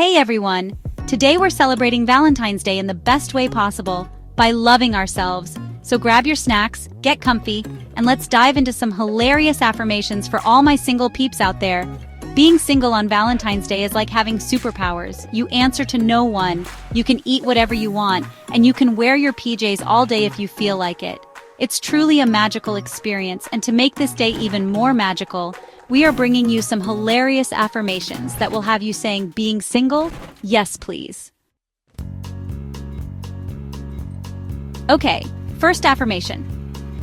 Hey everyone! Today we're celebrating Valentine's Day in the best way possible, by loving ourselves. So grab your snacks, get comfy, and let's dive into some hilarious affirmations for all my single peeps out there. Being single on Valentine's Day is like having superpowers. You answer to no one, you can eat whatever you want, and you can wear your PJs all day if you feel like it. It's truly a magical experience, and to make this day even more magical, we are bringing you some hilarious affirmations that will have you saying, being single? Yes, please. Okay, first affirmation.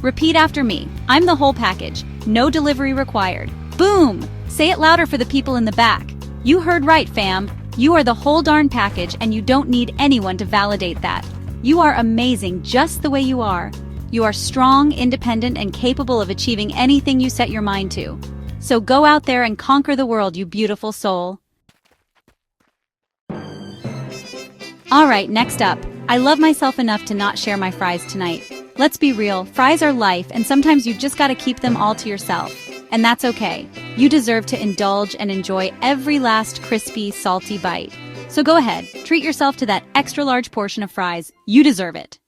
Repeat after me. I'm the whole package. No delivery required. Boom! Say it louder for the people in the back. You heard right, fam. You are the whole darn package, and you don't need anyone to validate that. You are amazing just the way you are. You are strong, independent, and capable of achieving anything you set your mind to. So go out there and conquer the world, you beautiful soul. Alright, next up. I love myself enough to not share my fries tonight. Let's be real, fries are life, and sometimes you just gotta keep them all to yourself. And that's okay. You deserve to indulge and enjoy every last crispy, salty bite. So go ahead, treat yourself to that extra large portion of fries. You deserve it.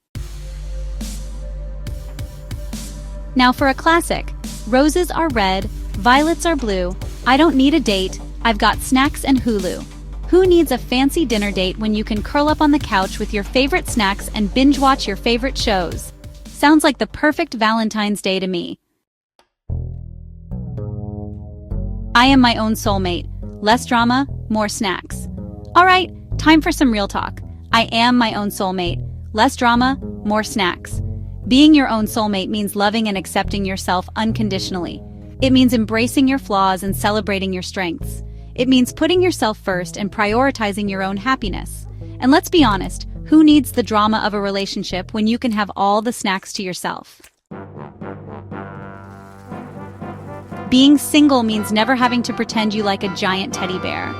Now for a classic. Roses are red, violets are blue. I don't need a date, I've got snacks and Hulu. Who needs a fancy dinner date when you can curl up on the couch with your favorite snacks and binge watch your favorite shows? Sounds like the perfect Valentine's Day to me. I am my own soulmate. Less drama, more snacks. Alright, time for some real talk. I am my own soulmate. Less drama, more snacks. Being your own soulmate means loving and accepting yourself unconditionally. It means embracing your flaws and celebrating your strengths. It means putting yourself first and prioritizing your own happiness. And let's be honest, who needs the drama of a relationship when you can have all the snacks to yourself? Being single means never having to pretend you like a giant teddy bear.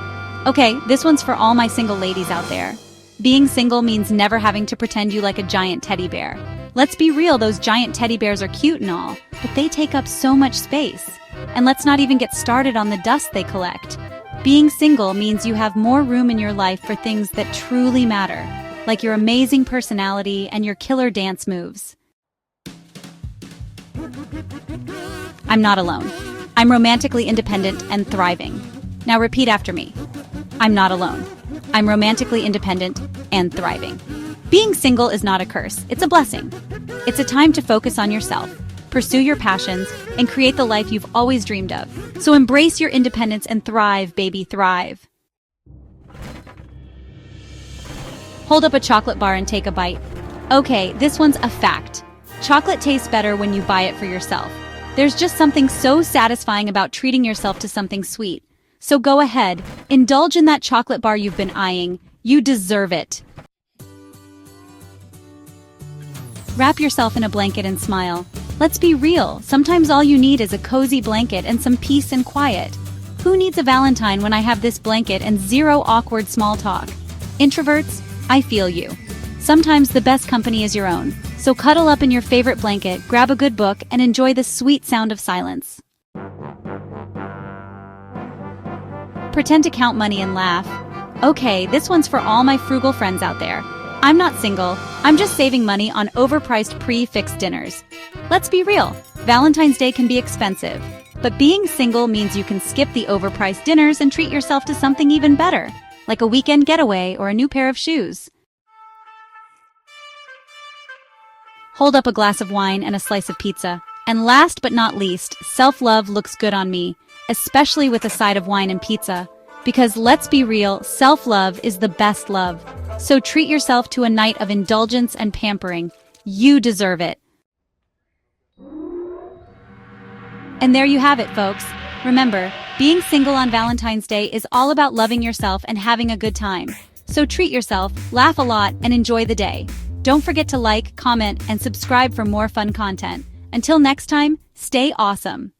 Okay, this one's for all my single ladies out there. Being single means never having to pretend you like a giant teddy bear. Let's be real, those giant teddy bears are cute and all, but they take up so much space. And let's not even get started on the dust they collect. Being single means you have more room in your life for things that truly matter, like your amazing personality and your killer dance moves. I'm not alone. I'm romantically independent and thriving. Now repeat after me. I'm not alone. I'm romantically independent and thriving. Being single is not a curse, it's a blessing. It's a time to focus on yourself, pursue your passions, and create the life you've always dreamed of. So embrace your independence and thrive, baby, thrive. Hold up a chocolate bar and take a bite. Okay, this one's a fact. Chocolate tastes better when you buy it for yourself. There's just something so satisfying about treating yourself to something sweet. So go ahead, indulge in that chocolate bar you've been eyeing. You deserve it. Wrap yourself in a blanket and smile. Let's be real, sometimes all you need is a cozy blanket and some peace and quiet. Who needs a Valentine when I have this blanket and zero awkward small talk? Introverts, I feel you. Sometimes the best company is your own. So cuddle up in your favorite blanket, grab a good book, and enjoy the sweet sound of silence. Pretend to count money and laugh. Okay, this one's for all my frugal friends out there. I'm not single, I'm just saving money on overpriced pre-fixed dinners. Let's be real, Valentine's Day can be expensive. But being single means you can skip the overpriced dinners and treat yourself to something even better, like a weekend getaway or a new pair of shoes. Hold up a glass of wine and a slice of pizza. And last but not least, self-love looks good on me, especially with a side of wine and pizza. Because let's be real, self-love is the best love. So treat yourself to a night of indulgence and pampering. You deserve it. And there you have it, folks. Remember, being single on Valentine's Day is all about loving yourself and having a good time. So treat yourself, laugh a lot, and enjoy the day. Don't forget to like, comment, and subscribe for more fun content. Until next time, stay awesome.